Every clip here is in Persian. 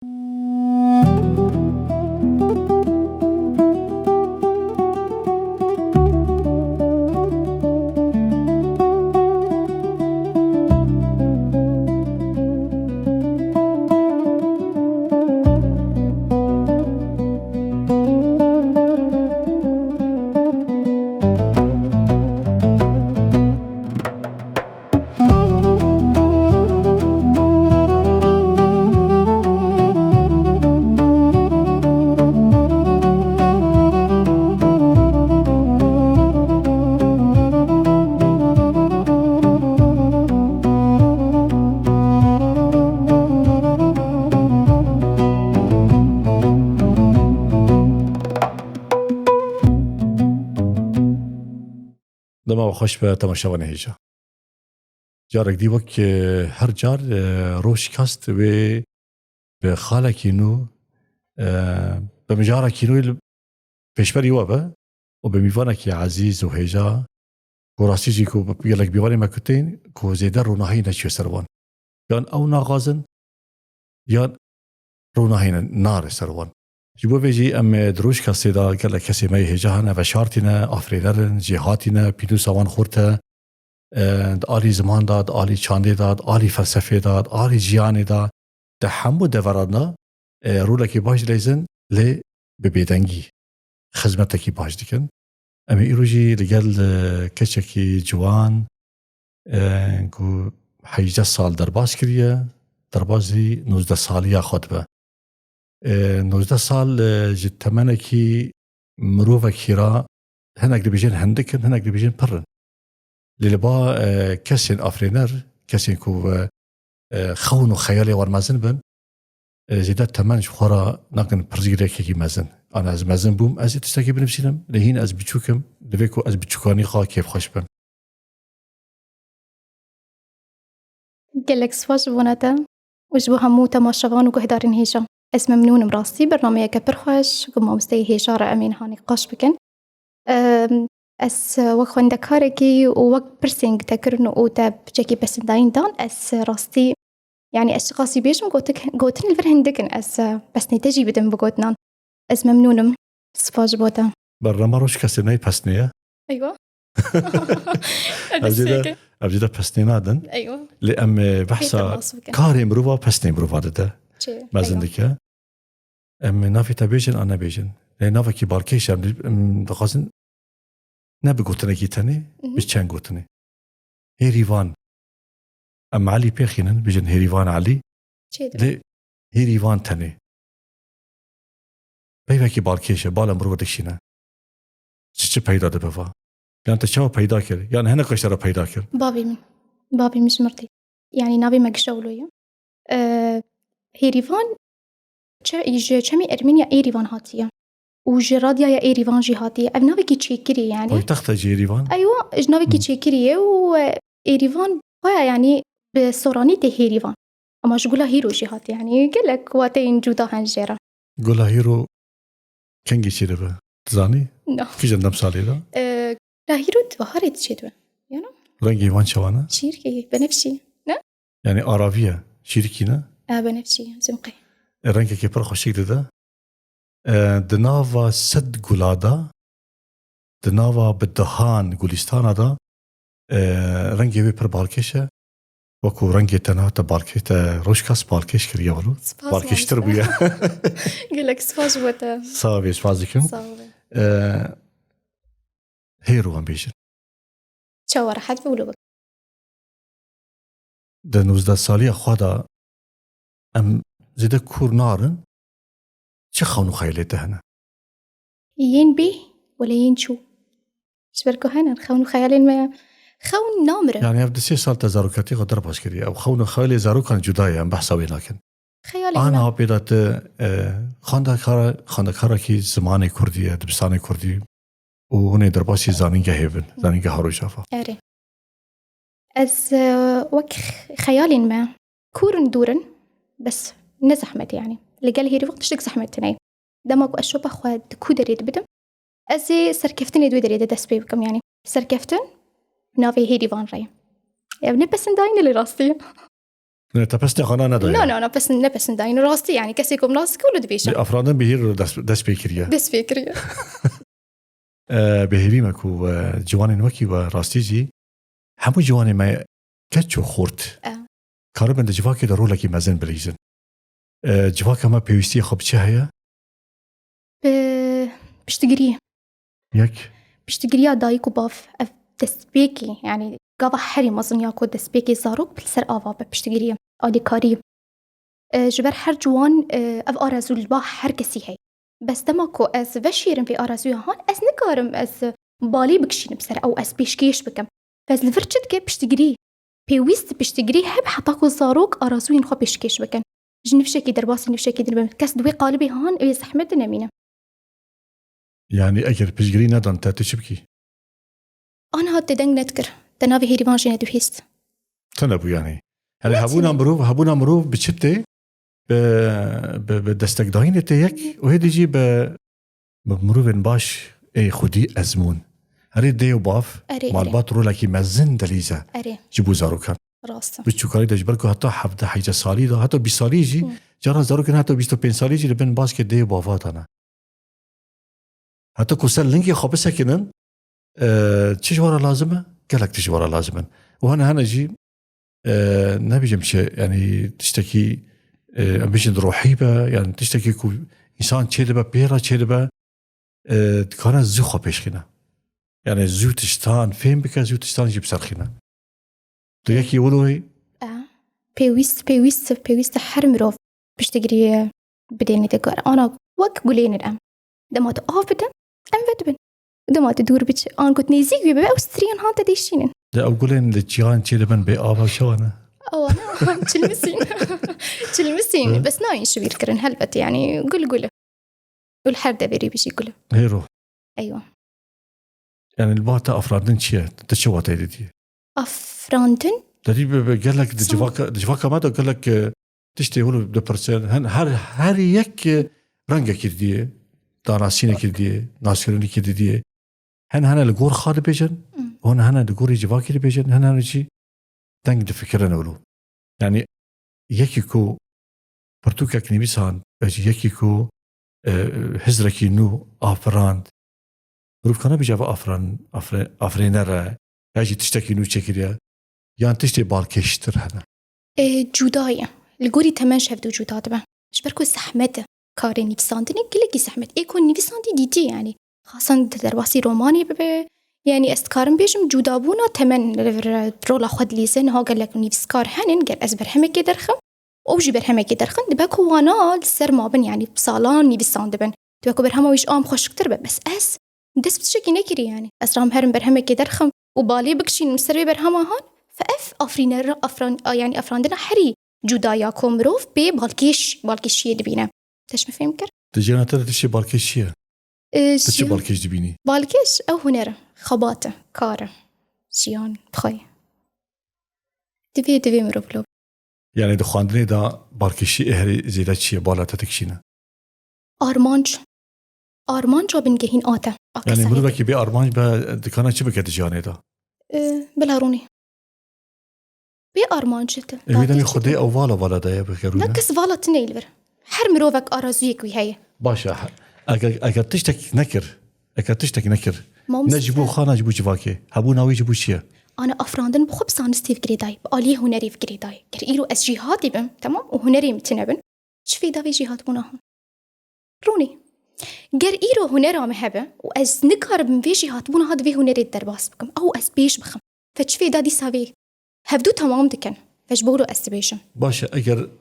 دما خوش به تماشاوان هیجا جارك دي وك هر جار روش كاست و بخالة كينو بمجارة كينو بشبري وابا وبميوانا كي عزيز وهيجا وراسي جيكو بيقلك بيواني ما كتين كو زيدان روناهي نشيو سروان يان او ناغازن يان روناهي نار سروان جبو بيجي ام دروش كاسي دا قال كاسي ما هيجانا وشارتنا افريدرن جهاتنا بيدو سوان خورتا آلی زمان داد، آلی چانده داد، آلی فلسفه داد، آلی جیان داد. تحمل دورادنا رولا کی باش لیزن لی ببیدنگی خدمت کی باش دیکن. اما ایروجی لگل کچکی جوان کو 18 سال درباز کریه، دربازی 19 سالی خود به 19 سال جد تمنه کی مروفه کیرا هنگ دبیجن هندکن هنگ دبیجن پرن. للبا كسين أفرينر كسين كو خون وخيالي ورمازن بن زيادات تمنش خورا ناقن برزيرة كي مازن أنا از مازن بوم از تستاكي بنفسينم لهين از بتشوكم لبيكو از بتشوكاني خا كيف خوش بن قلك سواج بوناتا وجبو همو تماشوان وقهدارين هيشا اسم ممنون مراسي برنامج كبر خوش وقم مستي هيشارة أمين هاني قاش بكن اس وخوان دكاركي ووق برسينغ تكرن وتاب جاكي بس داين دان اس راستي يعني اشخاصي بيشم قوتن الفرهندكن اس بس نتجي بدن بقوتنا اس ممنونم سفاج بوتا برا مروش كسرناي بسنية ايوه أبجدا بسنية نادن ايوه لأم بحثا كاري مروفا بسنية مروفا ده ما زندك أم نافي تبيجن أنا بيجن نافي كي باركيش دخازن نبي قوتنا كيتني بيشان قوتني هيريفان أم علي بيخينن بيجن هيريفان علي ده هيريفان تني بيفكي بالكيشة بالا مرو دكشينا چه پیدا ده بفا يعني تشاو پیدا كر يعني هنا قشرة پیدا كر بابي مش مرتي يعني نابي مقشولويا هيريفان چمي أرمينيا إيريفان هاتيا وجراديا يا إيريفان جهاتي أبنابي كي تشيكري يعني ويتخت إيريفان أيوة أجنبي كي تشيكري وإيريفان قايا يعني بصوراني هيريفان أما شقولها هيرو جهاتي يعني قلك واتين جودا هنجرة قولها هيرو كنجي شيربه تزاني كي جندم سالي ده لا هيرو تبهاري تشيدوه يعني رنجي وان شوانا شيركي بنفسي لا يعني عربية شيركينا بنفسي زمقي رنجي كي برخو شيك ده دناوا سد قلادا دناوا بالدهان قولستانا دا رنجي بي پر بالكيشة وكو رنجي تنها تبالكيتا روشكاس بالكيش كريا ولو بالكيش تربية قلك سفاج وتا صافي سفازكم هيرو هم بيجن شو راحت بقولوا بك ده 19 سالية خوادا ام زيدا كور نارن چه خونو خيالته هنا ين بي ولا ين شو شبركو هنا خونو خيالين ما خون نامره يعني ابدا 3 سال تزاركاتي قدر باشكري او خونو خيالي زارو كان جدايا ام بحسابي لكن خيالي انا بيدات خاندكارا كي زماني كرديه دبستاني كردي وهنا درباسي زانينجا هيفن زانينجا هارو شافا اري از وك خيال ما كورن دورن بس نزحمت يعني لقال هيري وقت شدك زحمتني دمك أشوف أخوات كودريد بدم أزي سركفتني دو دريد دس بيبكم يعني سركفتن نافي هيري فان راي يا ابني بس نداين اللي راستي نه تپس نخانه نداره. نه بس نداین راستی یعنی کسی کم راست کولو دبیشه افرادن بهیر دست بکریه بهیری مکو جوان وکی و راستی جی همو جوان ما کچو خورد کارو بند جواکی در رولا کی مزن بلیزن جواک ما پیوستی خوب چه هیا بشتگیری یک بشتگیری دایک و باف دستبیکی یعنی قاوا حري مزن ياكو دسبيكي زاروك بالسر آوا بشتگيري آدي كاري جبر هر جوان اف آرزو الباح هر كسي هي بس دماكو از وشيرن في آرزو هان از نكارم از بالي بكشين بسر او از بيشكيش بكم فاز الفرشت كي بشتگيري بيويست بشتگيري هب حطاكو زاروك آرزو ينخو بيشكيش بكم جنفشكي درباسي نفشكي دربم كس دوي قالبي هان اوي زحمت نمينه يعني اگر بشتگيري ندان تاتش بكي انا هات دنگ نتكر تنافي هيريفان جينة دوهيست تنبو يعني هلا هبونا مروف بشتة بدستك داين تيك وهذا يجي بمروف باش اي خدي ازمون هري ديو باف مع الباطرو لكي مزن دليزة جيبو زاروكان راستا بتشوكاري دجبركو حتى حفظ حاجة صالي ده حتى بيصالي جي جرى زاروكان حتى 25 صالي جي لبن باش كديو بافاتنا حتى كوسل لينكي خابسه كنن تشجورة لازمة قالك تشجورة لازما وهنا جي نبي جمشي يعني تشتكي امبيشن روحيبه يعني تشتكي كو انسان تشيلبه بيرا تشيلبه كان زوخه بيشخنا يعني زو تشتان فين بك زو تشتان جيب سرخنا تيجي يقولوا بيويست حرمروف بشتغري بديني تقرا انا وك قولين الام دما تقف بدم ام فتبن دما تدور بتش انا كنت نيزيك بيبقى اوستريان هانتا ديشينن لا اقولين للجيران تشيلبن بيابا شوانا أنا تلمسين بس ناين شو بيذكرن هلبت يعني قل والحر ده بيري بيجي قله هيرو أيوة يعني الباتا أفراندن شيء تشوه تيدي أفراندن تدري قال لك دجواكا ما قال لك تشتي هو دبرسن هر يك رنجة كرديه داناسينة كرديه ناسيوني كرديه هنا الجور خالد بيجن هنا الجور جواكي بيجن هنا نجي تنگ دفكرنا ولو يعني يكيكو برتوكا كنيبسان يكيكو هزركي نو افراند روف كان بيجا افرينر يجي تشتكي نو تشكريا يعني تشتي بالكشتر هنا جودايا الجوري تمام شفت وجودات به شبركو زحمته كاري نيفساندني كلكي زحمت يكون نيفساندي ديتي يعني خاصة درباسي روماني ببه يعني استكارم بيجم جودابونا تمن رولا خد ليزن ها قال لك نيفسكار هنن قال أزبر همك درخم أو جبر همك درخم دبكو وانا السر ما بن يعني بصالان نيفسان دبن دبكو برهما ويش خش كتر بس أس دس بتشكي نكري يعني أسرام هرم برهمك درخم وبالي بكشين مستري برهما هان فأف يعني أفراندنا حري جودايا كومروف بي بالكيش يدبينا تش مفهم كر تجينا تشي بالكيشيه تشي بالكيش دبيني بالكيش أو هنرا خباطة كارة شيان بخي تبي مروبلو يعني دخاندني دا بالكيشي إهري زيادة شيء بالا تتكشينا أرمانج بنجهين آتا يعني مروبك بي أرمانج بدكانا شو بكت جاني دا بلاروني بي أرمانج تا الميداني خدي أو والا دا بكرونا نكس والا تنيل بر حر مروبك أرازيك وهي باشا أكاد تشتكي نكر نجيبو خانة جيبو جواكي هبو ناوي جيبو شيا أنا أفراندن بخب سانستيف جريداي بقاليه هنري في جريداي كريرو أس جهاتي بم تمام وهنري متنبن شفي دافي جهات بناهم روني جريرو هنرا مهبة وأز نكار بم في جهات بنا هاد في هنري الدرباس بكم أو أس بيش بخم فتشفي دادي سافي هبدو تمام دكان فجبولو أستبيشن باشا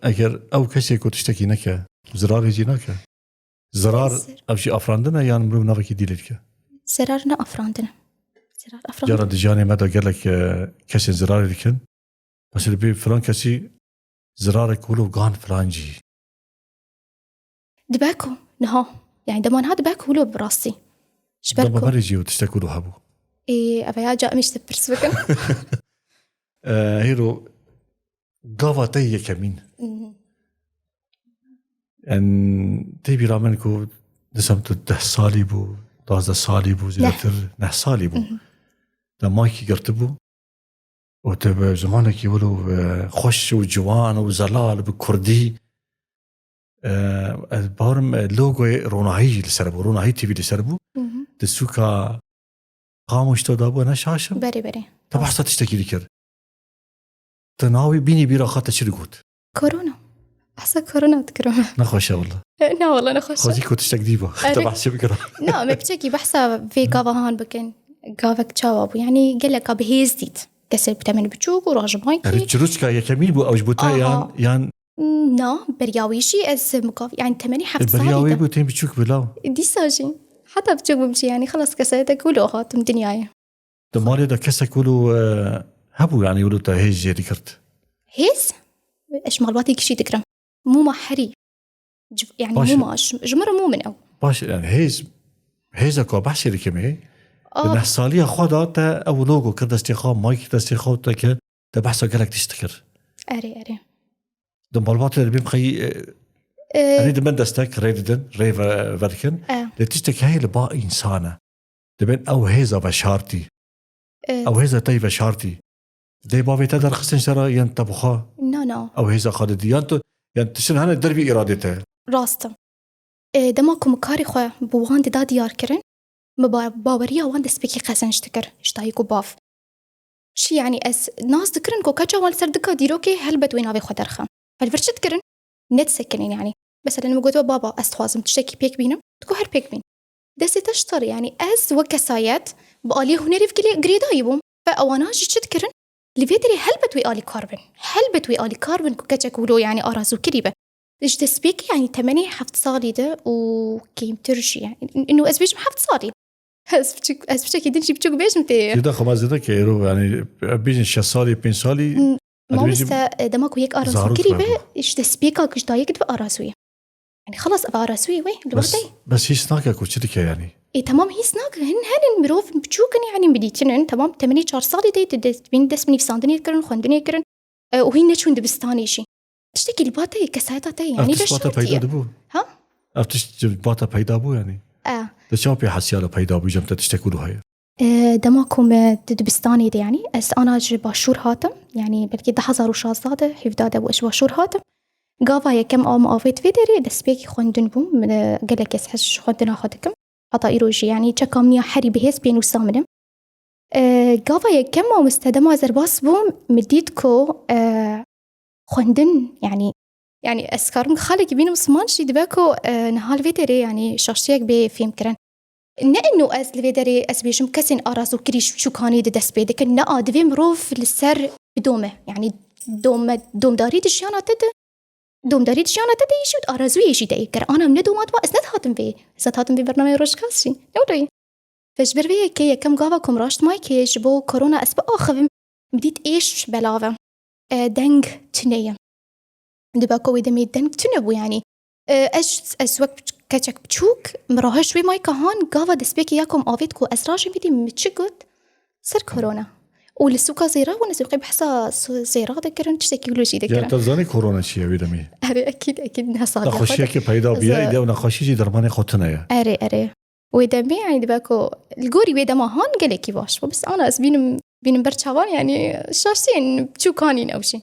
أجر أو كسي كنت تشتكي نكا زرار يجي نكا زرار أبشي أفراندنا يعني مرو نافكي ديلتك زرارنا أفراندنا جرى دجاني ماذا قال لك كسي زرار لكن بس اللي بي فلان كسي زرارك ولو قان فلانجي دباكو نها يعني دمان هذا باكو ولو براسي شبركو دبا مريجي وتشتكوا له هبو إيه أبا جاء مش تبرس بكن هيرو قافا تي كمين ان تبي رامنكو نسمت 10 صالي بو 12 صالي بو زيتر 9 صالي بو دا مايكي قرتبو وتب زمانك يقولوا خوش وجوان وزلال بكردي بارم لوگو روناهی لسربو روناهی تیوی لسربو دسوكا قاموش تو دابو انا شاشم بري طب حصل تشتكي لي كده تناوي بيني بيرا خاطر شو قلت كورونا أحسن كورونا تكرم نخوشه والله لا والله نخش خذي كنت تشتك ديبا طب حسب كده لا ما بتشكي بحسب في قافا هان بكن قافك تشاوب يعني قال لك بهيزديت كسر بتمن بتشوك وراج مايكي رجلوشكا يا كميل بو اوج بوتا يان نا برياويشي از مقاف يعني 8 حفت برياوي بو تين بتشوك بلا دي ساجي حتى بتشوك بمشي يعني خلاص كسرتك ولوغات من دنياي دمالي دا كسك ولو هبو يعني ولو تا هيز جيري كرت هيز ايش مالباتي كشي تكرم مو ما حري يعني مو ماش جمره مو من او باش يعني هيز اكو بحشي كمي نحصاليه خدا تا او لوغو كرد استخام مايك استخام تا بحثه قالك تشتكر اري دمالبات اللي بيمخي اريد من دستك ريدن ريفا فيركن لتشتك هاي لبا انسانه دبن او هيزا بشارتي او هيزا تي بشارتي دي بابي تقدر خصن شرا ينتبخا نو او هيزا خالدي يعني تشن هنا دربي ارادته راستم دماكم كاري خو بوان دا ديار كرن باوريا وان دسبيكي قسن شتكر اشتايكو باف شي يعني اس ناس ذكرن كو كاچا وال سردكا ديروكي هلبت وين ابي خدرخه فالفرشت كرن نت سكنين يعني بس لما قلت بابا استخوازم تشتكي بيك بينم تكو هر بيك بين دسي تشتر يعني اس وكسايات بقالي هنري في قريدا يبوم فاوانا جيت كرن لفيدري هلبت وي الي كاربن كو كاچا كولو يعني ارازو كريبه ايش تسبيك يعني 8 حفت صالي ده وكيم ترجي يعني انه اسبيش حفت صالي اسبيش كي دنجي بتشوك بيش متي كده خمس ده كيرو يعني بيجن 6 صالي 5 صالي ما بس دماغو هيك اراسو كريبه ايش تسبيكا كش دايك دو اراسوي يعني خلاص ابا اراسوي وي بس هي سناكا كوتشتك يعني اي تمام هي سناك هن مروف بتشوكن يعني بديتن تمام 8 4 صالي دي بين دسمني في ساندني كرن خوندني كرن وهي نشون دبستاني شي تشتكي الباتا كسايتا تي يعني ده شرطي ها افتش باتا پیدا بو يعني تشوفي حسياله پیدا بو جمت تشتكوا له هي دماكم دبستاني دي يعني اس انا باشور هاتم يعني بلكي 10,000 شازاده حفداده واش باشور هاتم قافا كم ام افيت فيدري دسبيكي خوندن بوم قالك يسحش خوندنا خدكم عطا ايروجي يعني تشكامنيا حري بهيس بين وسامنم قافا كم ام استدما زرباس بوم مديتكو خوندن يعني اسكارم خالك بينهم سمانشي دباكو نهال فيدري يعني شخصيك بفيلم كرن انه از الفيدري اسبيشم كسن ارازو كريش شو كاني دس بيدك نا دفيم روف للسر بدومه يعني دوم داري دشيانا تد يشود ارازو يجي دايكر انا من دومات با اسنت هاتم في برنامج روشكاسي نوري فجبر بيه كي كم قافكم راشت مايكي جبو كورونا اسبا اخذ بديت ايش بلاوه دنگ تنيه دباكو ويدمي دنگ تنبو يعني اش وقت كاتشك بتشوك مراها شوي ماي كهان قافا دسبيكي ياكم آفيتكو أسراجي فيدي متشقت سر كورونا ولسوكا زيرا ونسوقي بحسا زيرا ذكرن تشتكي ولو شي ذكرن يعني تزاني كورونا شيء ويدمي أكيد إنها صادقة نخشيها كي بيدا بيا إذا ونخشيجي درماني خوتنا يا أري ويدمي يعني دباكو الجوري ويدما هان قالك باش بس أنا بين برشاوان يعني شاشين بتشوكانين أو شيء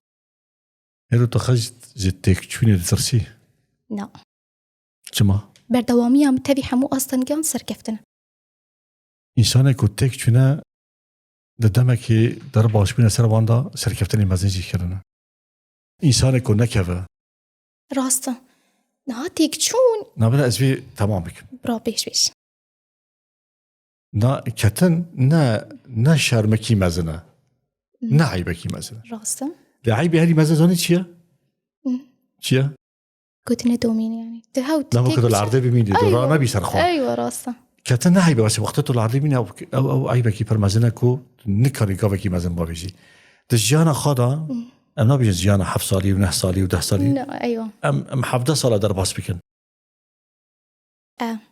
هلو تخرجت جتك شويني ترسي لا جما بردوامية متبعة مو أصلاً كان سركفتنا إنسانة كتك شوينة دمك درب عشبينة سرواندا سركفتني مزنجي كرنا إنسانة كنكفة راستا نهاتيك شون نابنا أزبي تمامك برا بيش نا كتن نا شرمكي مزنة نا عيبكي مزنة راستا لعيبي هذه مزنة زاني چيا كنت ندومين يعني تهاوت لا ممكن العرضي بميدي دورانا بيسرخون أيوة راستا كتن عيبة بس وقتته العرضي مين أو عيبكي برمزنكو نكاري كافكي مزن بابيجي تجيانا خاضا أم نبي جيانا حف صالي ونه صالي وده صالي لا أيوة أم حفظة صلاة درباس بكن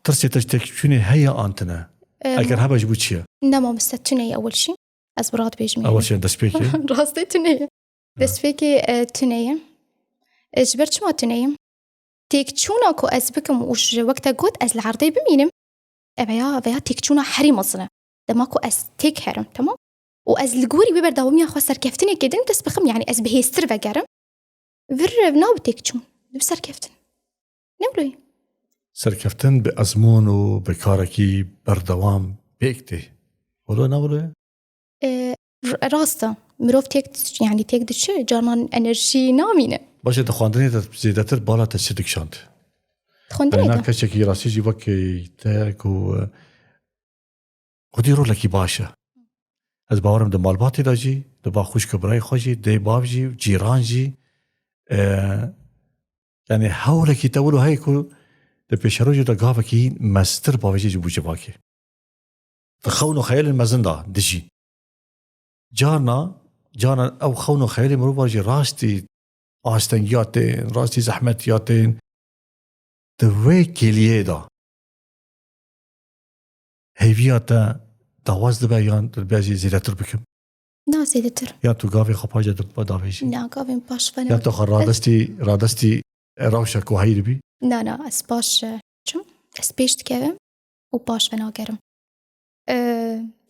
ترسي تجتك شوني هيا أنتنا أكر هبا جبوت شيا نما مستتنية أول شيء أزبرات بيجمي أول شيء دسبيكي راستي تنية دسبيكي تنية جبرت ما تنية تيكتشونا كو أزبكم وش وقتها قد أز العرضي بمينم أبيا تيكتشونا حري مصنع دماكو أز تيك حرم تمام وأز الجوري ببرداومي أخو سركفتني كده أنت سبخم يعني أز بهيستر وجرم فر نابتكشون بسركفتن نقولي سرکفتن به ازمون و به کارکی بردوام بیکته ولو نولو راستا مروف تيك يعني تيك دش جارمان انرژی نامینه باشه دخواندنی تا زیادتر بالا تا سدکشاند تخوندني انا ده کسی که راسی جی وکی تاکو خودی رو لکی باشه از باورم ده مالباتی دا جی ده با خوش کبرای خوشی ده باو جی جیران جی يعني حولك يتولوا هيكو ده بيشروجو ده قافا كي مستر باوجي جبو جباكي فخونو خيال المزندا دجي جانا او خونو خيالي مروباجي راستي آستنگياتين راستي زحمتياتين دوي كيليه دا هيفياتا دواز دبا يان دبازي زيادتر بكم نا زيدتر يا تو قافي خباجة دبا دافيجي نا قافين باش يا فنا تو رادستي راوشك وهيري بي نا اس باش چم اس بيشت كيفم و باش فنا گرم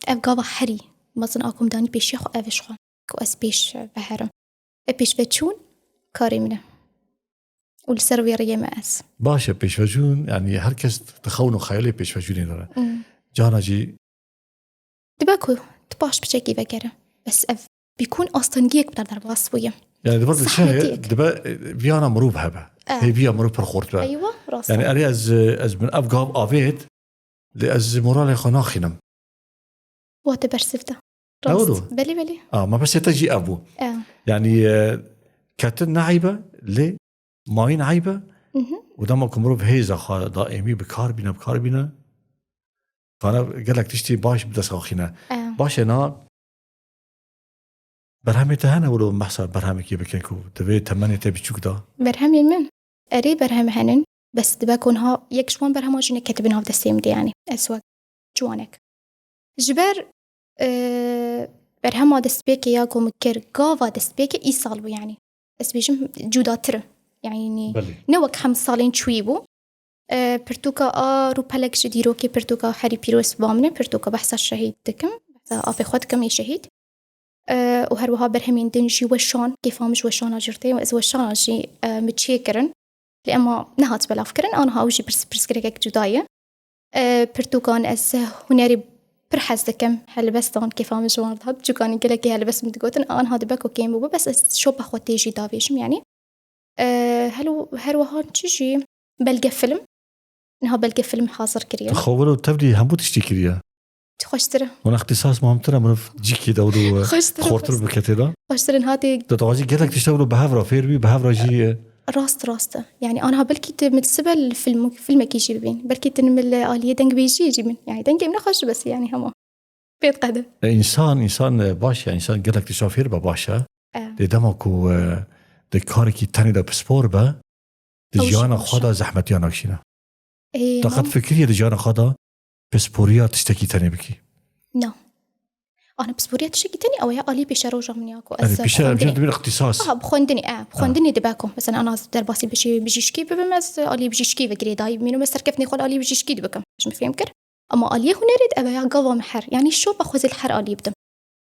اف قافا حري مازن اكم داني بيش يخو افش خو كو اس بيش بهرم بيش بتشون كاري منه والسروي ريا ما اس باشا بيشفجون يعني هركز تخونو خيالي بيشفجوني داره جانا جي دباكو تباش بشكي بقرة بس أف بيكون أصلاً جيك بدر باسوية يعني دبرت الشيء صحتيك. دبا فيانا مروب هبه هي فيا مروب برخورت بقى أيوة راسا يعني أنا از من أفقاب آفيت لأز مورالي خناخنم واتبرسفته أولو. راست بلي ما بس يتجي أبو يعني كاتن نعيبة لي ماين عيبة ودامك مروب هيزا دائمي بكار بينا فأنا قال لك تشتي باش بدس خاخينا باش أنا برهمي تهانا ولو محصل برهمي كي بكنكو تبي تمني تبي تشوك دا برهمي من أري برهم هنن بس دباكونها يكشوان برهم واجنة كتبنها في السيم دي يعني أسواق جوانك جبر برهم دستبيك ياكو مكر قافا دستبيك إيصالو يعني اسبيجم جوداتر يعني بلي. نوك 5 سالين شويبو برتوكا روبالك جديروكي برتوكا حري بيروس بامنه برتوكا بحث الشهيد دكم بحث أبي خدكم يشهيد وهروها برهمين دنجي وشان كيفامش وشان أجرتي وإذ وشان أجي متشيكرن لأما نهات بلا فكرن أنا هاوجي برس كريك جداية برتوكان أس هناري برحز دكم هل بس طان كيفامش واردها بجوكاني قلقي هل بس متقوتن أنا هذا بكو كيم بو بس شو بخوتي جي دافيشم يعني هلو هروها تجي بلقى فيلم إنها بلقى فيلم حاضر كريا تخولوا تبدي هم تشتكي خوشتره وانا اختصاص مهمتره من جيكي دورو خورتر بكتيرا خوشترن هاتي تتواجي قال لك تشتغلوا بهافرا فيربي بهافرا جي راست يعني انا بلكيت متسبل فيلم كيجي بين بلكيت من الاليه دنج بيجي يجي من يعني دنج من خوش بس يعني هما بيت قاعده انسان باشا انسان قال لك تشافير باشا دمكو دكاركي تاني دا بسبور با دجانا خدا زحمتي انا كشينا طاقت فكريه دجانا خدا بسبوريا تشتكي تاني بكي لا أنا بسبوريا تشكي تاني أو يا ألي بيشارو جامنياكو أنا بيشارو جامني اختصاص بخوندني دباكم مثلا أنا درباسي بيجيشكي بمز ألي بيجيشكي بقريداي منو مستر كيفني قال ألي بيجيشكي دبكم مش مفهم كر أما ألي هنا ريد أبا يا قوام حر يعني شو بخوز الحر ألي بدم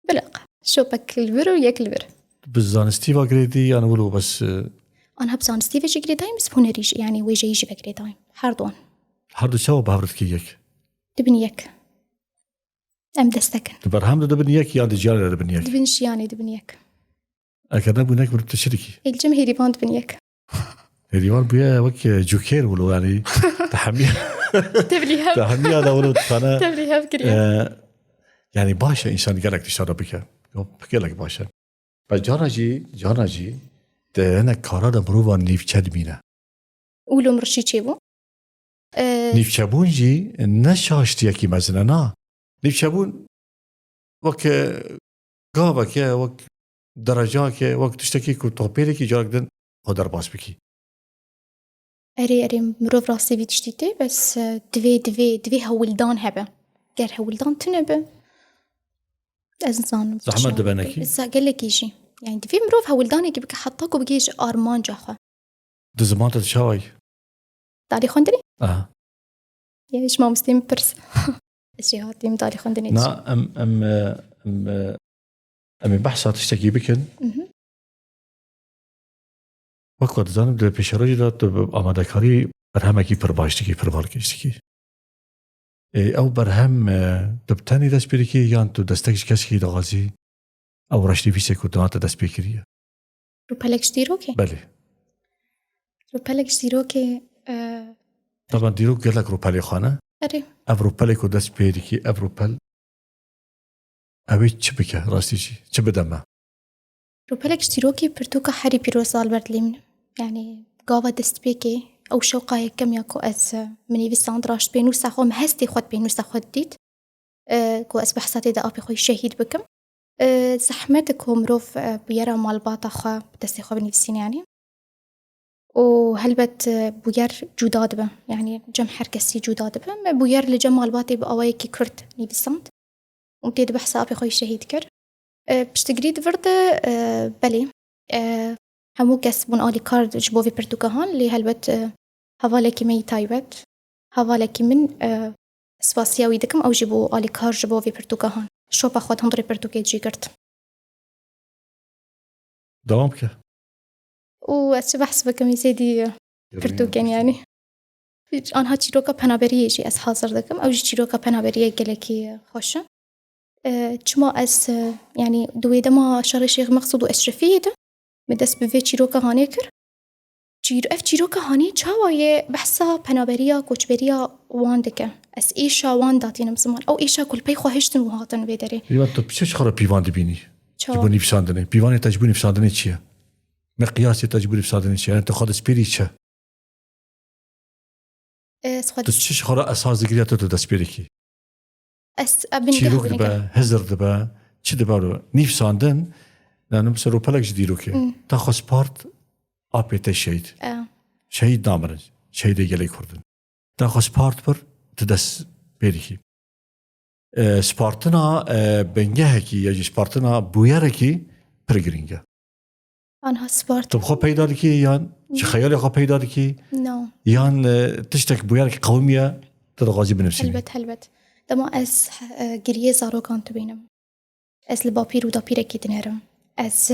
بلق شو بكل برو ياكل بر بزان ستيفا قريدي أنا أقوله بس أنا بزان ستيفا جي قريداي بس هنا ريج يعني ويجي يجي بقريداي حردوان حردو شو بهبرتكيك دبنيك أم دستكن برهم دبنيك يا دجال دبنيك دبنش يعني دبنيك أكيد بنيك بتشتركي الجمهيري باند دبنيك هيريوان بيا وك جوكير ولو يعني تحميه هذا ولو أنا تبليها بكريا يعني باشا إنسان قالك تشتغل بك بقول لك باشا بس جانا جي ده أنا كارا مروفا نيف شد مينا ولو مرشي تشيبو نيف شابون جي نشاشتي كي مثلا نيف شابون وك قابك يا وك درجاك وقت تشتكي كتوبيلك جارك دن قدر باس بكي أري مروف راسي في تشتيتي بس دوي هولدان هبه قال هولدان تنبه أزنان زحمة دبنكي قال لك يجي يعني دوي مروف هولدان يجي بك حطاك وبقيش أرمان جاخه دزمان تتشاوي داري خندني يعني إيش ما مستين برس إيش هاتي مداري خندني نا أم أمي بحثا تشتكي بكن وقت زانم ده پیشروی داد آماده کاری برهمه کی پر باشتگی پر بالکشتگی او برهم دبتنی دست بیری که یان تو دستکش کسی که داغازی او رشتی ویسه کدنات دست بیکریه رو پلکش دیروکه بله رو پلکش دیروکه طبعا دیرو گلک رو پلی خانه اره او رو پلی که دست بیری که او رو پل اوی چه بکه راستی چه بدمه رو پلکش دیروکه پرتوکا حری پیرو سال بردلیم يعني قاوة دست بيكي أو شوقاية كم ياكو أز مني بيستاند راش بينوسا خو مهستي خود بينوسا خود ديت كو أز بحثاتي دا أبي خوي شهيد بكم زحمتكم روف بيرا مال باطا خوا دستي خوا بنفسين يعني وهلبت بوير جوداد به يعني جم حركسي جوداد به بوير لجمال باطي بأوايكي كرت نيبساند ومتيد بحثا أبي خوي شهيد كر بشتقريد فرد بلي همو کس بون آلی کارد جبوی پرتوکهان لی هلبت هوالکی می تایبت هوالکی من سپاسیاوی دکم او جبو آلی کار جبوی پرتوکهان شو با خود هندری پرتوکی جی کرد دوام که و از بحث بکم یزیدی پرتوکن يعني آنها چیروکا پنابریه جی از حاضر دکم او جی چیروکا پنابریه گلکی خوشه چما از يعني دویده ما شارشیغ مقصود و اشرفیه ده مدس بوی چیروکا هانه کر چیروکا هانه چاوایه بحثا پنابریا کوچبریا واندکه از ایشا وانداتینم زمان او ایشا کل پی خواهشتن و هاتن ویداره تو پیشش خرا پیوان دبینی چا جبونی فساندنه پیوان تجبونی فساندنه چیه مقیاس تجبونی فساندنه چیه انت خود سپیری چه تو چش خرا اساس دگریات تو دست بیری کی اس ابن چیروک دبا هزر دبا چی دبا رو نیفساندن لانه مثل رو پلک جدیرو که تا خواست پارت آپیت شهید شهید نامرن شهید گلی کردن تا خواست پارت بر تدس بیری کی سپارتنا بنگه کی یا جی سپارتنا بویره کی پرگرینگه آنها سپارت تو خو پیدا کی یان چه خیالی خو پیدا کی نو یان تشتک بویره کی قومیه تدغازی بنفسي هلبت دما از گریه زارو کانت بینم از لباپیر و داپیره کی دنرم از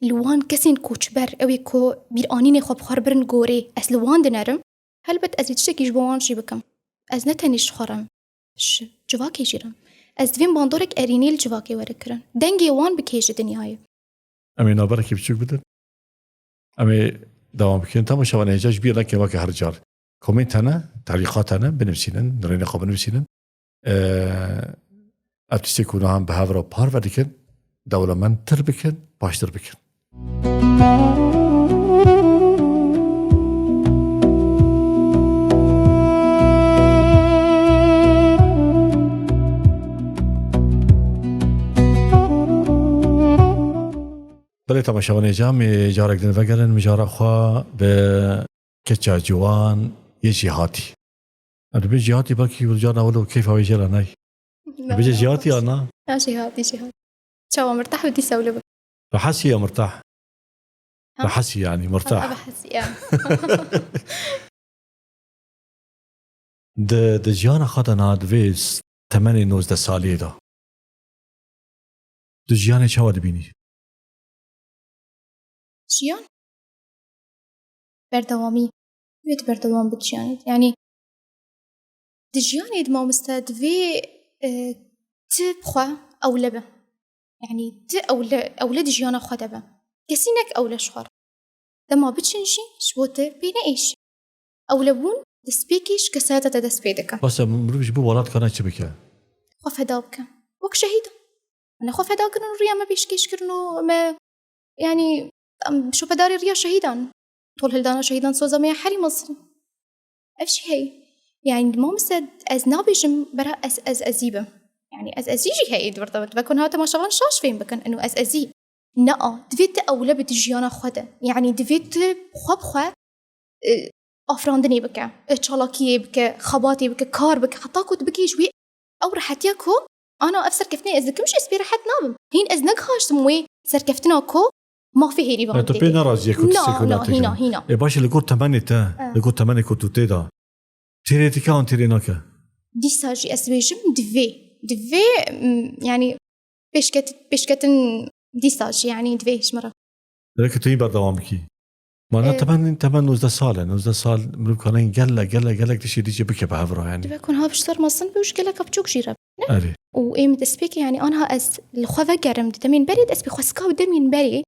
لوان کسین کوچبر اوی کو بیر آنین خواب خار برن گوری از لوان دنرم هلبت از یتشتکی جبوان جی بکم از نتنیش خارم جواکی جیرم از دوین باندورک ارینیل جواکی ورکرن دنگی وان بکیج دنیای امی نابرکی بچوک بدن امی دوام بکن تا مشاوانه اجاج بیر لکه واقع هر جار کومنتانا تعلیقاتانا بنفسینن نرین خواب بنفسینن ابتستی کنه هم به هفرا پار و دیکن دولمند تر بکن باشتر بکن بله تماشاوانه جام جارک دن وگرن مجارا خوا به کچا جوان یه جهاتی اما به جهاتی بلکی ولجانا ولو کیف هاوی جلا نای بيجي جهاتي أنا جهاتي شو مرتاح ودي سولة بك بحسي يا مرتاح بحسي يعني مرتاح بحسي يعني د جیان خدنا د ویس 8-19 سالی دا د جیان چه ود بینی جیان بردوامی ويت بردوام بتجيان يعني دجيان يد ما مستد في تبخوا أولبه يعني أولاد جيانا خدبه كسينك أولا شخر دما بتشنشي شبوته بين إيش أولبون دسبيكيش كساتة دسبيدك بس مروش بو ولاد كنا تشبكه خوف هدابك وك شهيدا أنا خوف هداك إنه الريا ما بيشكيش كرنو ما يعني شو بداري الريا شهيدا طول هلدانا شهيدا صوزا ما حري مصر أفشي هي يعني ما مستد از نابيجم برا از ازيبه يعني از ازيجي هاي دورت بكون هذا ما شغلان شاش فين بكن انه از ازي لا دفيت اولى بتجيانا خدا يعني دفيت خوا افراندني بك تشالاكي بك خباتي بك كار بك حتى كنت بكي شوي او راحت ياكو انا افسر كفتني از كمش اسبي راحت نام هين از نكاش سموي سركفتنا كو ما في هيري باندي تو بينا راجي كنت لا هنا اي باش اللي قلت 8 تا اللي قلت 8 كنت تدا تيري تكاون تيري نوكا دي ساجي اسبيجم دفي يعني بيشكتن ديساج يعني دويش مرة لكن توی بردوام بکی ما تمن 19 سال مرو کنن گله تشي ديجي بك بعبره يعني دبا كون ها بشتر مصن بوش قالك بتشوك جيرب اري وإيم تسبيك يعني أنا أس الخوفة جرم دمين بريد أس بخسكا ودمين بري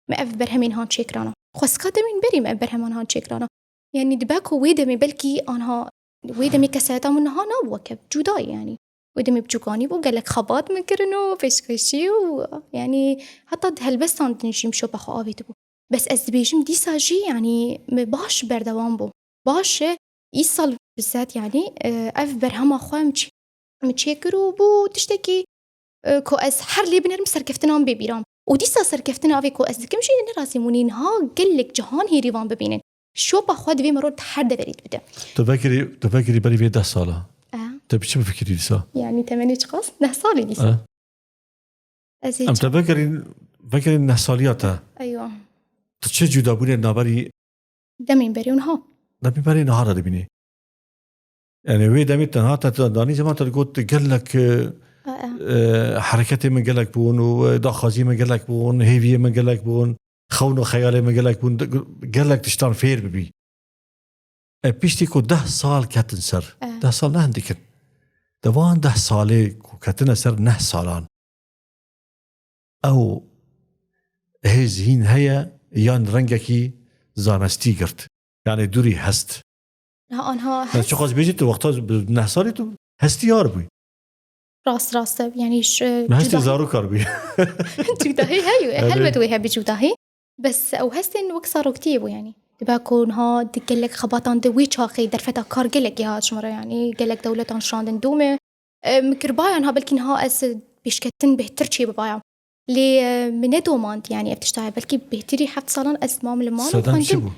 ما أف برهمين هان شكرانا خسكا دمين بري ما أف برهمان هان شكرانا يعني دباكو ويدمي بلكي أنا ويدمي كساتا منها نابوك جوداي يعني ويدمي بجوكاني بو قالك خبات مكرنو فيشكشي ويعني حتى هالبستان تنجيم شو بخو آبي تبو بس أس بيجم دي ساجي يعني باش بردوان بو باش يصل بالذات يعني أف برهما خواه متشكرو بو تشتكي كو أز حر لي بنرم سركفتنام ببيرام وديسا سركفتنا أبي كو أز كمشي نراسمونين ها قلك جهان هي ريوان ببينن شو بخواد في مرور تحدى بريد بدا تفكري بري في 10 سالة تبي شو بفكري ديسا يعني 8 قاص 10 سالة ديسا أم تفكري 9 سالياتا أيوة تشي جودا بوني نابري دمين بريون ها دمين بري نهارا دبيني يعني وي دميت نهارا داني زمان تقول قالك حركتي من قالك بون وداخازي من قالك بون هيفي من قالك بون خون وخيالي من قالك بون قالك تشتان فير ببي بيشتي كو 10 سال كاتن سر 10 سال نه عندك دوان 10 سالي كو كاتن سر 9 سالان او هزين هيا يان رنگكي زانستي قرت يعني دوري هست ها أنها شو قص بيجي تو وقتها 9 سالي تو هستي يار بي راس يعني ما هستي زارو كاربي جوداهي هاي هل بدوي هبي جوداهي بس او هستن وقت صاروا كتيبوا يعني تباكون ها دقلك خباطان دوي شاقي درفتا كار قلك يا شمره يعني قلك دولتان شراندن دومه مكربايا ها بلكن ها اس بيشكتن بهتر شي ببايا لي من دومانت يعني ابتشتاي بلكي بهتري حفت صالان اسمام لمان وخندم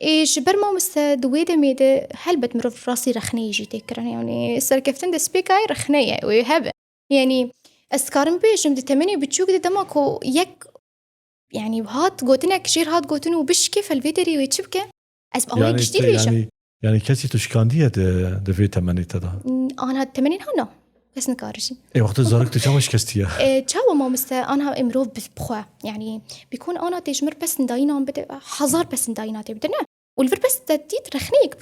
ايش برما مستدويده ميده هلبت مرف راسي رخني يجي تكرن يعني سركفتن د سبيكاي رخنيه ويهب يعني اسكارم بيجم دي 8 بتشوك دي دماكو يك يعني هات قوتنا كشير هات قوتنو بش كيف الفيدري ويتشبكه اسبق يعني كشتي يعني كاسي تشكانديه د في 8 تدا انا 80 هنا بس نكارشي اي وقت زارك تشاوش كاستيا تشاو ما مست انا امروف بخوا يعني بيكون انا تجمر بس نداينا بده حزار بس نداينا تبدنا والفر بس تديت رخنيك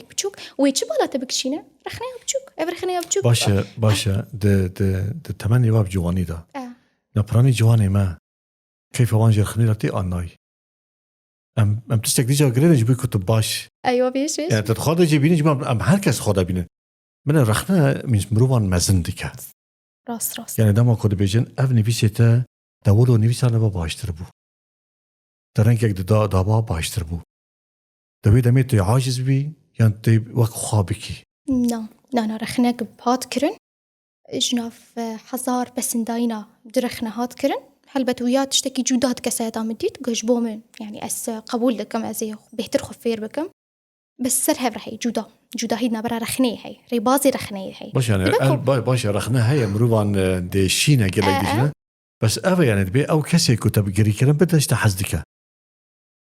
بتشوك ويتشبالا تبكشينا رخنيك بتشوك باشا د 8 واب جواني دا نبراني جواني ما كيف وانجر خنيلتي اناي ام تستك ديجا غرينج بي كنت باش ايوه بيش يعني تدخل جيبيني جماعه ام هركس خدا بينن من رخنا من مروان مزندك راس يعني دما كود بيجن افني بيسيتا دولو نيفيسانا باشتر بو ترنكك دابا باشتر بو دبي دميت عاجز بي يعني تي وقت خابكي لا رخناك بهات كرن جناف حزار بس نداينا درخنا هات كرن حلبت ويا تشتكي جودات كساتا مديت قش بومن يعني اس قبول لكم ازي بهتر خفير بكم بس سرها رحي جودا هيدنا برا رخنيه هي ريبازي رخنيه هي باش يعني باش رخنا هي مروان دي شينا قال دينا بس افا يعني دبي او كسي كتب قري كلام بدش تحزدك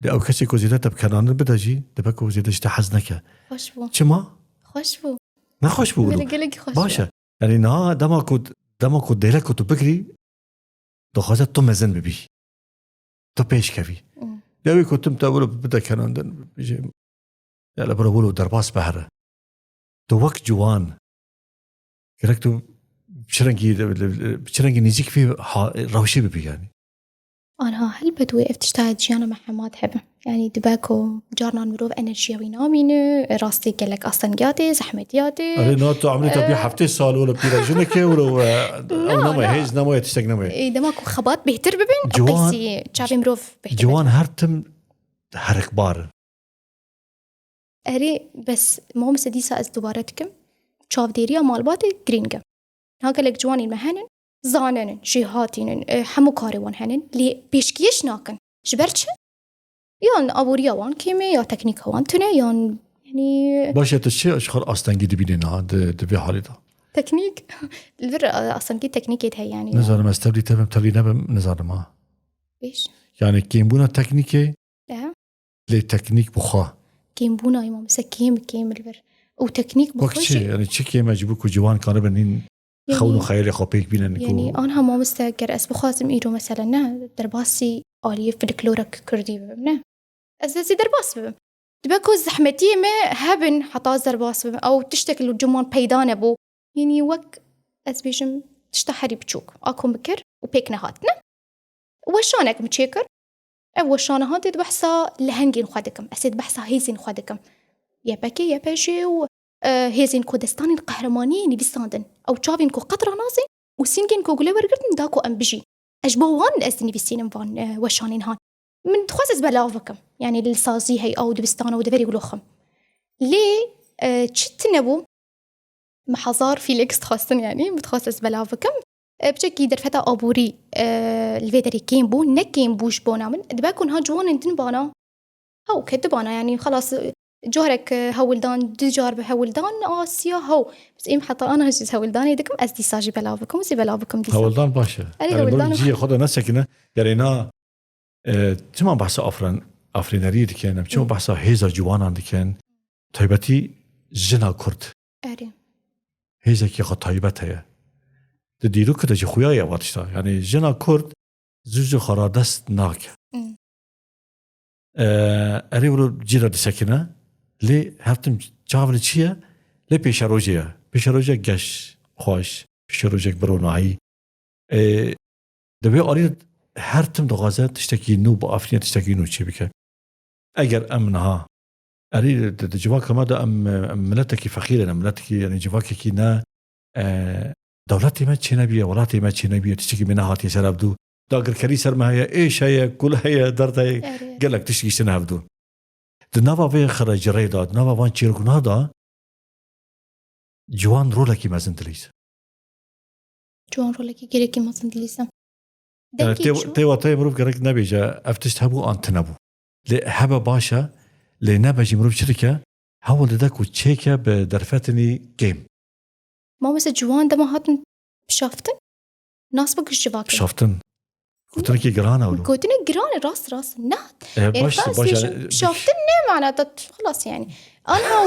او كسي كو زيادة بكنان بدجي دبكو زيادة تحزنك خوشبو چما خوشبو ما خوشبو باشا يعني نا دما كود ديلك تو بكري تو خازت تو مزن ببي تو پیش كفي دوي كنتم تقولوا بدا كنان بيجي يلا بقولوا درباس بحر تو وقت جوان كركتو بشرنجي نيجيك في روشي ببي يعني أنا هل بدوي افتشتاهد جيانا مع حماد حبه يعني دباكو جارنا نمروف انرجيا وينامينو راستي قالك اصلا جاتي زحمتياتي أري ناتو عمري تبي حفتي سال ولا بيرجنك ولا او نما هيز نما تشتق نما اي دماكو خبات بهتر ببن جوان جابي مروف بهتر جوان هرتم هرك بار أري بس مو مسديسة از دوبارتكم شاف ديريا مالباتي جرينجا هاقلك جواني المهنن زانن جهاتين حمو كاروان هنن لي بيشكيش ناكن جبرتش يان ابوريا وان كيمي يا تكنيك وان تنه يان يعني باشه تشي اشخر اصلا جدي بينا دبي حالته تكنيك الفر اصلا كي تكنيكيت هي يعني نزار ما استبدي تمام ترينا نزار ما ايش يعني كيمبونا تكنيكي لي تكنيك بخا كيمبونا يما مسكيم الفر او تكنيك بخا يعني تشي كيما جيبوكو جوان كانوا بنين خونو خیلی خوابیک بینن يعني أنا ما مستقر أس بخازم إيرو مثلا نه درباسي آلية فلكلورك كردي ببنه أساسي درباس ببن دبكو زحمتي ما هبن حتى درباس ببن أو تشتكل الجمون بيدان أبو يعني وك أسبيجم تشتحري بتشوك أكون بكر وبيك نهاتنا وشانك متشكر أو وشانه هاتي بحثا لهنجين خادكم أسيد بحثا هيزين خادكم يا بكي يا بجي هيزين كودستاني القهرمانيين بيستاندن أو تشافين كو قطرة نازي وسينجين كو قلوا ورقتن داكو أم بجي أجبوان الأسدني بيستينم فان وشانين هان من تخصص بلافكم يعني للسازي هي أو دبستانة ودفري قلوخم ليه تشتنبو محظار فيليكس تخصن يعني متخصص بلافكم بشكي درفتا أبوري الفيدري كين بو نكين بوش بونا من دباكون ها جوان انتن بانا هاو كتبانا يعني خلاص جارك هولدان دجار بهولدان آسيا هو بس إيم حتى أنا هجز هولدان يدكم أزدي ساجي بلافكم وزي بلافكم دي هولدان باشا أري هولدان جي خدا نسكنا يعني نا تما بحث أفرينري دكان تما بحث هيزا جوانا دكان طيبتي جنا كرد أري هيزا كي خد طيبتها تديرو كده جي خويا واتشتا يعني جنا كرد زوج خرادست ناك أري ولو جيرا دسكنا لي هفتم جاول چیه لی پیشروجه گش خوش پیشروجه برونایی دبی آری هر تم دغازه تشتکی نو با افرین تشتکی نو چی بکه اگر امنها اری جواک ما ده ملتکی فقیره ملتکی یعنی جواک کی نه دولتی ما چی نبیه ولاتی ما چی نبیه تشتکی منهاتی سر ابدو داگر کری سر ما هي ايش هي كل هي درت هي قال لك تشتكي شنو هبدو دنابا في خرج ريدا دنابا وان تشيركنا دا جوان رولكي ما زندليس جوان رولكي جريكي ما زندليس تي مروف قرك نبيجا افتشت هبو انتنبو لهبا باشا لنبجي مروف شركه هو داك وتشيكا بدرفتني جيم ما مثل جوان دما هاتن بشافتن ناس بقش جواك بشافتن قلت لك جرانه ولا قلت لك جرانه راس نهت باش شافتن معناته خلاص يعني انا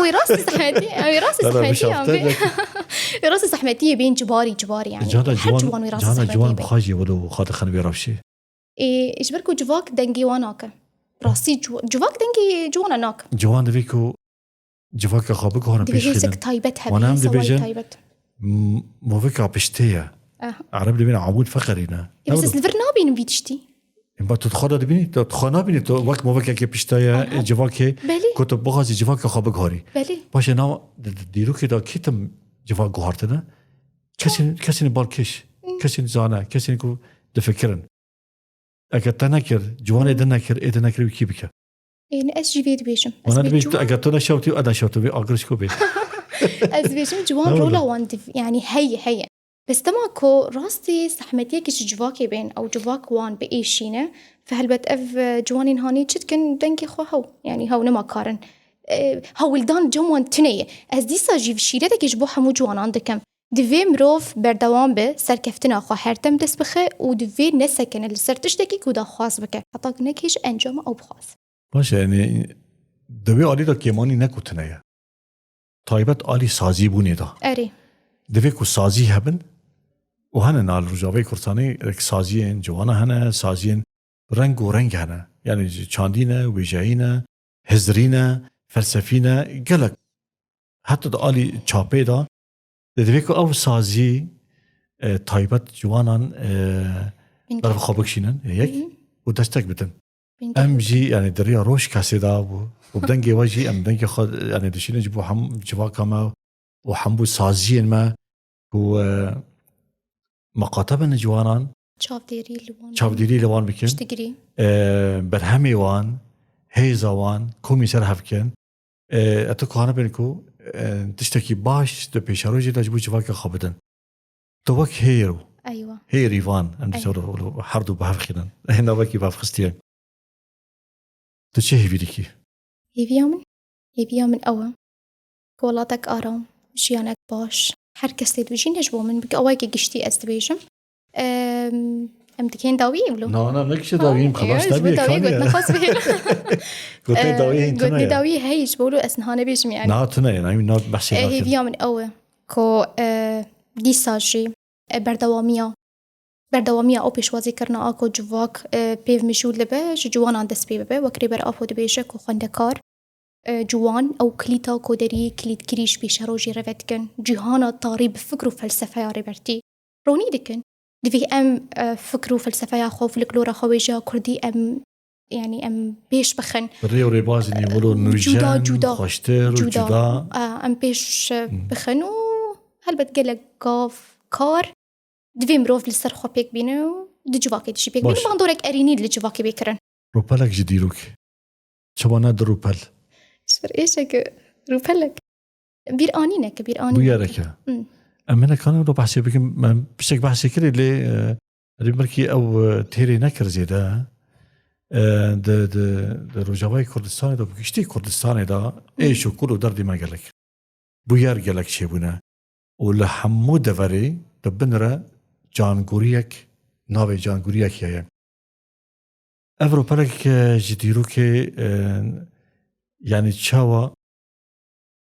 وراثي صحمتيه بين جباري يعني جوان بخاجي ولو خاطر خن بيرفشي ايش بركو جواك دنجي واناك راسي جواك دنجي جوانا ناك جوان دفيكو جواك خابك هون بيشينك تايبتها وانا تايبت مو فيك بشتيه عرب دبينا عمود فقرينا بس الفرنابي نبيتشتي با تدخل دبینی تو خانه بینی تو وقت موقع که پیشتای جواکه کت بغازی جواکه خواب گاری باشه نام دیرو که دا کیتم جواک گهارته نه کسی نبالکش کسی نزانه کسی نکو دفکرن اگر تنکر جوانه دنکر ایدنکر بکی بکه این از جوید بیشم من بیشتر اگر تو نشوتی و ادا شوتی بی آگرش کو بی از بیشم جوان رولا واند يعني هي بس تماكو راستي صحمتي كيش جواكي بين او جواك وان بايشينه فهلبت اف جوانين هاني تشتكن دنكي خو هو يعني هو نما كارن هولدان جوان تنيه از ديسا جيف شيرتك يجبو حمو جوان عندكم دفي مروف بردوام به سركفتنا خو هرتم دس بخه و دفي نسكن اللي سرتشتكي كودا خاص بك حتى نكيش انجام او بخاص باشه يعني دبي علی دا کیمانی نکوتنه طایبت علی سازی بونی دا اری دفي کو سازی هبن وهنا نال رجاوي كرتاني سازيين جوانا هنا سازيين رنگ ورنگ هنا يعني چاندينا ويجاينا هزرينا فلسفينا قالك حتى دالي چاپي دا دفيكو او سازي طيبت جوانان برف خوابكشينن هيك ودستك بدن امجي يعني دريا روش كاسيدا وبدنجي واجي ام دنجي خد يعني دشين جبو حم جواكما وحمبو سازيين ما و مقاطبة جوانان شاف ديري لوان بكن اشتقري برهمي وان هيزا وان كومي سرهفكن اتوقع انا بينكو تشتكي باش دو بيشاروجي دا جبو جواكا خابدن توك هيرو ايوه هيري وان ام تشورو حردو بهفخنن هنا باكي بهفخستين تشي هيفيديكي هيفيا من اوا كولاتك ارام جيانك باش هر کسی دوچین هجبو من بگه آوای که گشتی از دویشم امتحان داویم لو نه نکشه داویم خلاص نبیه کانی قلت نخواست بهیم قلت داویه این تنه قلت داویه هیچ بولو اسنها نبیشم يعني نه تنه نه بحثی هي فيها من أول كو دیساژی بردوامیا او پیشوازی کرنا آکو جواک پیو مشود لبه جوانان دست پی ببه وکری بر آفو دبیشه که خندکار جوان او کلیتا کودری کلید کریش بیشه روژی روید کن جهانا طاری بفکر و فلسفه یاری برتی رونی دکن دوی ام فکر و فلسفه یا خوف لکلورا خویجا کردی ام يعني ام بيش بخن ری و ریبازنی ولو نوجان جدا خوشتر و جدا ام بيش بخن و هل بتقلق قاف كار دوی مروف لسر خو پیک بینه و دو جواکی دیشی پیک بینه باندورک ارینید لجواکی بکرن روپلک جدیروک چبانه در روپل شفر ایشه که روپلک بیر آنینه که بیر آنینه بویارکه امنه کانم رو بحثی بکم من بشک بحثی کردی لی ریمرکی او تیری نکر زیده د روجاوای کردستان دا بکشتی کردستان دا ایشو کلو دردی ما گلک بویار گلک چه بونه و لحمو دوری دبنره جانگوریک ناوی جانگوریک یه اوروپلک جدیرو که یعنی چاوا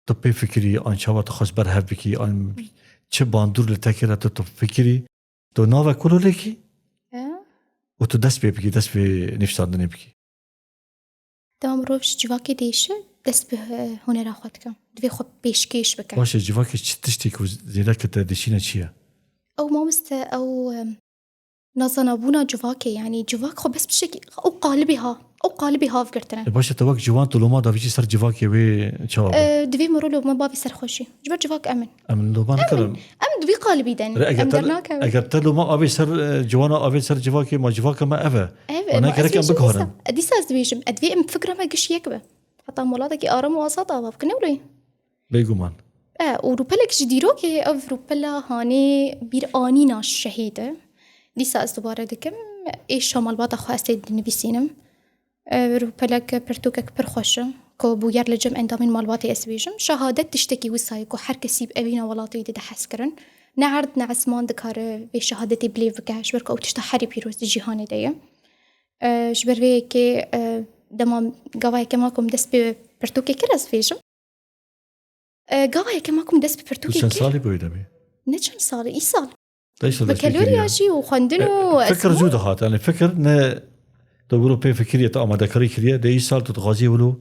تو پی فکری آن چاوا تو خوش بر هف بکی آن چه باندور لتکره تو فکری تو ناوی کلو لکی و تو دست بی بکی دست بی نفساندنی بکی دام روش جواکی دیشه دست به هنر خود کن دوی خود پیشکش بکن باشه جواکی چی تشتی که زیده که دشینه چیه او ما مست او نظنابونا جواکی يعني جواك خو بس بشكل او قالبي هاف قرتنا باشه تو وقت جوان تو لوما دافيشي سر جواكي وي چاوا دوی مرو لو ما بابي سر خوشي جبر جواك امن لوما نكرم دوی قالبي دن اگر تلو ما ابي سر جوانا ابي سر جواكي ما جواكا ما افا انا كرك ام بكهرن اديساز دويجم ادوي ام فكره ما قش يكبه حتى مولاتك ارم وسطا باب كنولي بيغمان وروبلك جديروكي او روبلا هاني بير انينا الشهيده دیساز دوباره دکم ایش شمال باتا خواستید نویسینم روپلک پرتوکک پرخوشه که بویر لجم اندامین مالباتی اسویجم شهادت تشتکی وسای که هر کسی بأوینا ولاتی ده حس کرن نعرض نعسمان دکاره به شهادتی بلیو بکش برکه او تشتا حری پیروز دی جهانی دیه جبر وی که دما گواهی که ماکم دست به پرتوکی کر اسویجم گواهی که ماکم دست به پرتوکی چند سالی بویده بی؟ نه چند سالی ای سال بكالورياشي وخندنو فكر جودة هات يعني فكر ن تقولوا بين فكرية طعم ذكري كريه ده يسال تتغازي ولو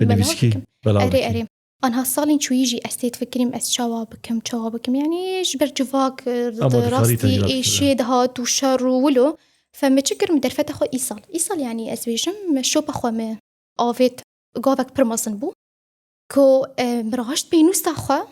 بنبسكي بلا أري أنا هالصالين شو يجي أستيت فكريم أس شوابكم يعني جبر جواك راستي إيش هات وشر ولو فمتشكر مدرفة أخو إيصال يعني أزويجم شو بخوام آفيت قاوك برماسن بو كو مراهشت بينوس تاخوا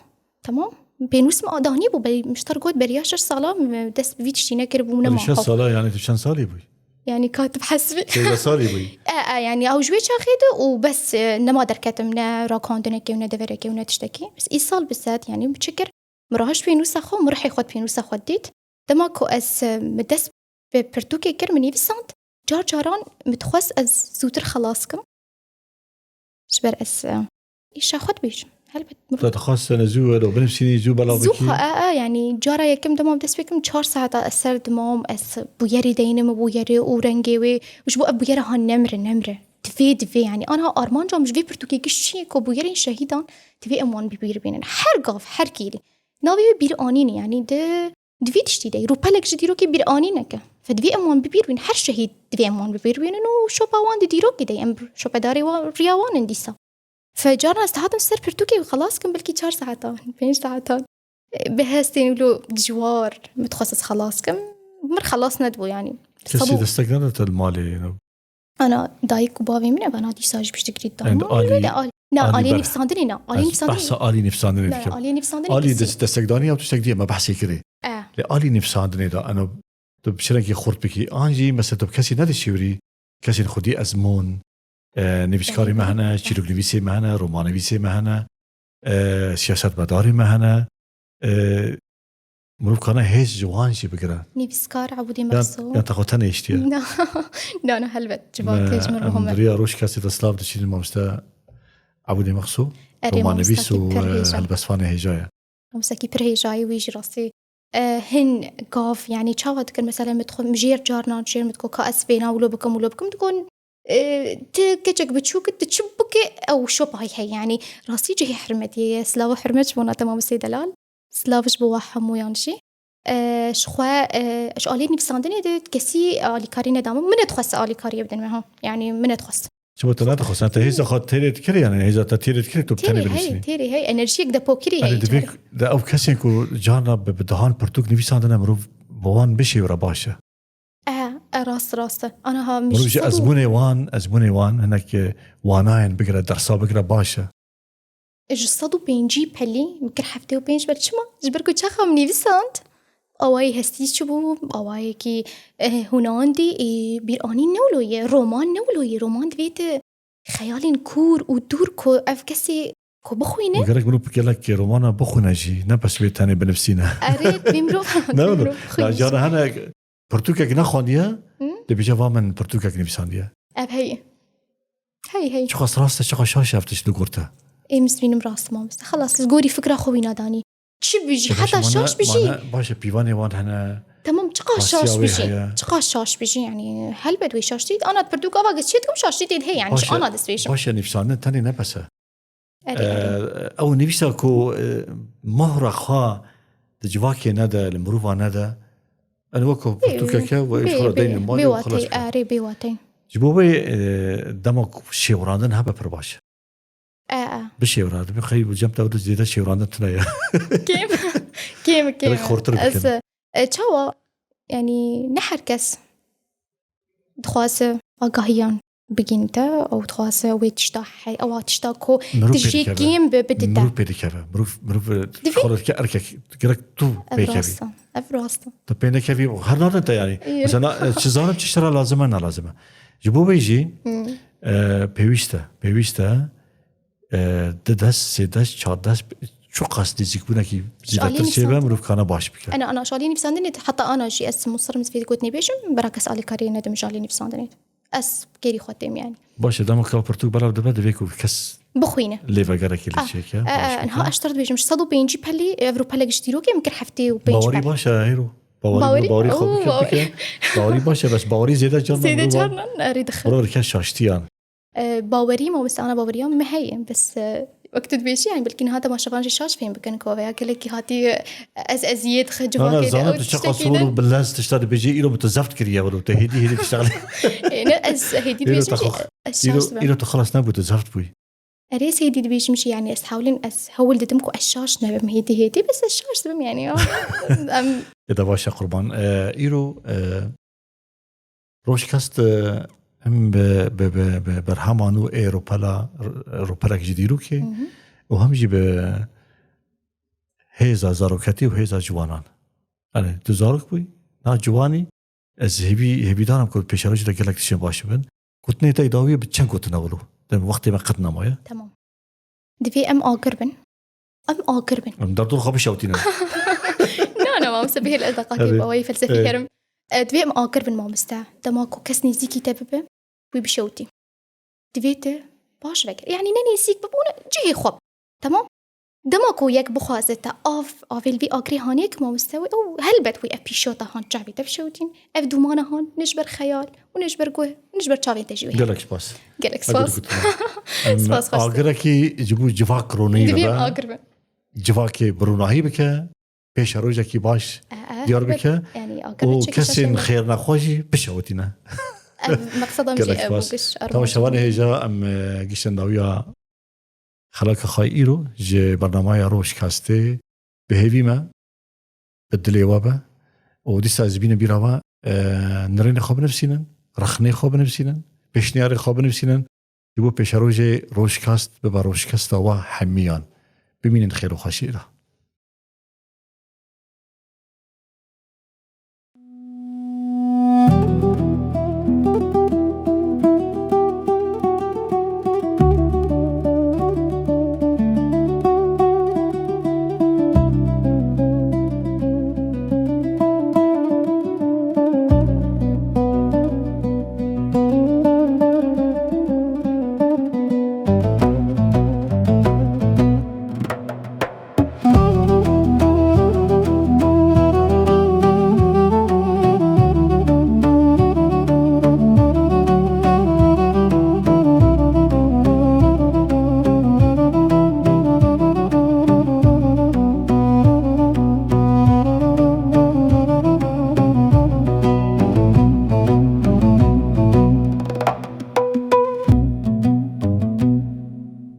تمام بينوس ما دهني بو مشتر قد برياشر صلاة دست بفيتش تينا كربو منا معه. صلاة يعني تشان صالي بوي. يعني كاتب حسبي. كذا صالي بوي. يعني أو جوية شاخيده وبس نما دركتمنا راكاندنا كيونا دفرة كيونا تشتكي بس إيصال بالذات يعني بتشكر مراهش بينوس أخو مرح يخد بينوس أخو ديت دما كو أس مدس ببرتوكي كرمني بسانت جاران متخص أز زوتر خلاصكم. شبر أس إيش أخد بيش. تتخصص نزوه لو بنفسيني زو بلا بكي يعني جارا يكم دمام دست بكم 4 ساعات أسر دمام أس بويري دينم بويري ورنجي وش بو بويري هان نمرة تفي يعني أنا أرمان جام مش في برتوكي كشي كو بويري شهيدان تفي أمان بيبير بينن حرقاف حركيلي ناوي بير آنين يعني دفي تشتي دي روبالك جديروكي بير آنينك فدفي أمان بيبير بين هر شهيد دفي أمان بيبير بينن وشو باوان ديروكي دي أمر شو بداري ورياوان ديسا فجارنا استهادم سر برتوكي وخلاص كم بلكي 4 ساعات 5 ساعات بهستين ولو جوار متخصص خلاص كم مر خلاص ندبو يعني كسي دستقنت المالي أنا دايك وبابي من أنا دي ساج بشتكري الدم لا آلي نفساندني لا آلي نفساندني بحث آلي نفساندني لا آلي نفساندني آلي دستقداني أو تشتكدي ما بحثي كري لآلي نفساندني دا أنا بشرنكي خورت بكي آنجي مثلا بكسي ندي شوري كسي خدي أزمون نویسکاری مهنه، چیروگنویسی مهنه، رمانویسی مهنه، سیاست مداری مهنه، مروف کنه هیچ جوانشی بگیرن. نویسکار عبودی مخصوص. یا تاخدن اشتیه. نه نه هلبت جوانکش مرهم. دریا روش کسی دستلاف داشتیم مامسته عبودی مخصوص. رمانویس و هلبسفانه هجایه. مامسته پرهجایی ویج راستی. هن قاف يعني شاود كان مثلا مدخل مجير جارنا مجير مدخل كأس بينا ولو بكم تكون تكجك بتشوك تشبك أو شو بهاي يعني راسي جهي حرمتي سلاو حرمتش بونا تمام السيدلال سلاوش بوا حمو يانشي شخوا شالي نفساندني دت كسي آليكاري ندام من تخص آليكاري بدن معها يعني من تخص شو تلا تخص أنت هيزا خد تيرت كري يعني هيزا تيرت كري تو بتاني بالنسبة تيري هي انرجيك ده بوكري أنا دبيك ده أو كسين كو جانا بدهان برتوك نفساندنا مروف بوان بشي ورا باشا راس انا ها مش مروف أزموني وان هناك واناين بقرا درسا بقرا باشا صدو بينجي بحلي ممكن حفتي وبينج برشما جبركو تشاخا مني بسانت اواي هستيش شبو اواي كي هناندي بيراني نولوي رومان دويت خيالين كور ودور كو افكسي كو بخوينه وقالك مروف بقالك رومانا بخونا جي نبس بيتاني بنفسينا اريد بيمرو لا جانا هنا برتوكك نخونديا دبي جوا من برتوكك نفسانديا اب هي شو خاص راسته شو شاشه افتش دقورته مسبين براس ما بس خلاص تقولي فكره خوينا داني تشي بيجي حتى شاش بيجي باشا بيواني وان هنا تمام تقا شاش بيجي يعني هل بدوي شاشتيد انا بردوك ابا قشيتكم شاشتيد هي يعني انا دسويش باشا نفسانه تاني نبسه او نفسه كو مهره خا دجواكي ندا المروفا ندا انا وكو برتوكك ويشخر دين الماضي وخلاص بيواتي جبوبي دمك شيوراندن هبه برباش بشي وراد بخي وجمت اود زياده شي وراد تنايا كيف خورتر بكن تشوا يعني نحركس دخواس اقاهيان بجينتا او دخواس ويتشتاح او تشتاكو تجي كيم ببدتا مروف بيدكافا مروف خلص كاركك كرك تو بيكافي افراستا طب بينكافي هرناد انت يعني مثلا شزانه تشترى لازمه انا لازمه جبو بيجي بيويستا ددس سدس چادس شو قصدي زيكونا كي زيادة شيء مروف كان باش بك انا شاليني بساندني حتى انا شيء اس مصر مسفيد قوتني بيشم براكس على كارينا دم شاليني بساندني اس كيري خدتم يعني باش دام كابرتوك بلا دبا دبيكو كس بخوينه ليفا غيرك اللي شيك انها اشترط بيجم صدو بينجي بحلي افروبا لقشتيرو كي يمكن حفتي وبينجي باوري باشا هيرو باوري خوبك باوري باشا بس باوري زيادة جرنا اريد اخذ برور كان شاشتيان باوري ما بس انا باوري ما هي بس وقت تبيشي يعني بلكن هذا ما شافان شاش فين بكن كوفيا كلك هاتي ازيد خجوا كده انا زانت تشتغل صور باللاز تشتغل بيجي يلو متزفت كريا ولو تهدي تشتغل يعني از هدي بيجي يلو تخلص نبو تزفت بوي اريس هدي بيجي مشي يعني اس حاولين اس هول دمكو الشاش نبم هدي بس الشاش دم يعني اذا باشا قربان ايرو روشكاست هم برهمانو روپلا جديرو كي وهم جي هيزا زاروكاتي وهيزا جوانان انا تزارك بوي نا جواني از هبي دارم كنت بيشارج دا قالك تشين باش بن كنت نيتا يداويه بتشن كنت ناولو وقت ما قدنا مويا تمام دفي ام اقربن ام دردور خبش اوتينا لا ما مسبيه الادقاقي بواي فلسفي كرم دفي ام اقربن ما مستا دماكو كسني زيكي تببه ويبشوتي دفيته باش فكر يعني نني سيك ببونه جهي خوب تمام دماكو يك بخازته افيل بي اغري هانيك ما مستوي او هلبت وي ابيشوتا هان جابي تفشوتين اف دومانا هان نجبر خيال ونجبر قوه ونجبر تشافي تجوي قالك باس سباس اغركي جبو جفاك روني بقى اغرب جفاكي بروناهي بك بيش روجكي باش ديار بك يعني وكسين خيرنا خوشي بشوتينا مقصدهم شيء ابوكش طبعا شواني هيجا ام قشن داويا خلاك خايرو جي برنامج روش كاستي بهيفي ما بدلي وابا وديسا زبينا بيراوا نرين خوب نفسينا رخني خوب نفسينا بيشنياري خوب نفسينا يبو بيشاروجي روش كاست ببا روش كاست وا حميان بمين خير وخشيره